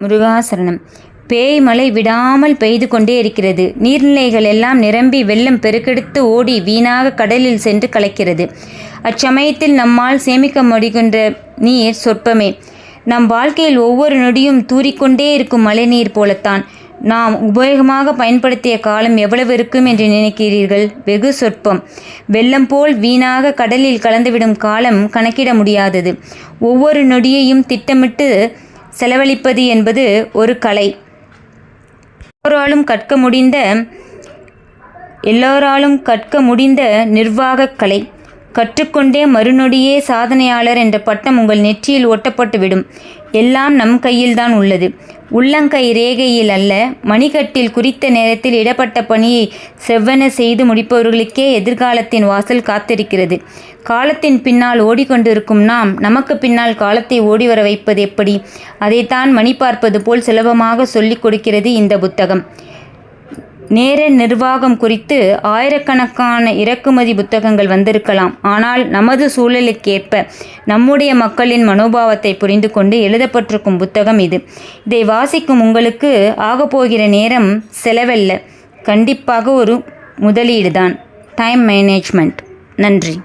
முருகாசரணம். பேய் மழை விடாமல் பெய்து கொண்டே இருக்கிறது. நீர்நிலைகள் எல்லாம் நிரம்பி வெள்ளம் பெருக்கெடுத்து ஓடி வீணாக கடலில் சென்று கலக்கிறது. அச்சமயத்தில் நம்மால் சேமிக்க முடிகின்ற நீர் சொற்பமே. நம் வாழ்க்கையில் ஒவ்வொரு நொடியும் தூறிக்கொண்டே இருக்கும் மழைநீர் போலத்தான். நாம் உபயோகமாக பயன்படுத்திய காலம் எவ்வளவு இருக்கும் என்று நினைக்கிறீர்கள்? வெகு சொற்பம். வெள்ளம் போல் வீணாக கடலில் கலந்துவிடும் காலம் கணக்கிட முடியாதது. ஒவ்வொரு நொடியையும் திட்டமிட்டு செலவழிப்பது என்பது ஒரு கலை. எல்லோராலும் கற்க முடிந்த நிர்வாகக் கலை. கற்றுக்கொண்டே மறுநொடியே சாதனையாளர் என்ற பட்டம் உங்கள் நெற்றியில் ஒட்டப்பட்டுவிடும். எல்லாம் நம் கையில்தான் உள்ளது. உள்ளங்கை ரேகையில் அல்ல, மணிக்கட்டில் குறித்த நேரத்தில் இடப்பட்ட பணியை செவ்வென செய்து முடிப்பவர்களுக்கே எதிர்காலத்தின் வாசல் காத்திருக்கிறது. காலத்தின் பின்னால் ஓடிக்கொண்டிருக்கும் நாம் நமக்கு பின்னால் காலத்தை ஓடிவர வைப்பது எப்படி? அதைத்தான் மணி பார்ப்பது போல் சுலபமாக சொல்லிக் கொடுக்கிறது இந்த புத்தகம். நேர நிர்வாகம் குறித்து ஆயிரக்கணக்கான இறக்குமதி புத்தகங்கள் வந்திருக்கலாம். ஆனால் நமது சூழலுக்கேற்ப நம்முடைய மக்களின் மனோபாவத்தை புரிந்து கொண்டு எழுதப்பட்டிருக்கும் புத்தகம் இது. இதை வாசிக்கும் உங்களுக்கு ஆகப்போகிற நேரம் செலவல்ல, கண்டிப்பாக ஒரு முதலீடுதான். Time management. நன்றி.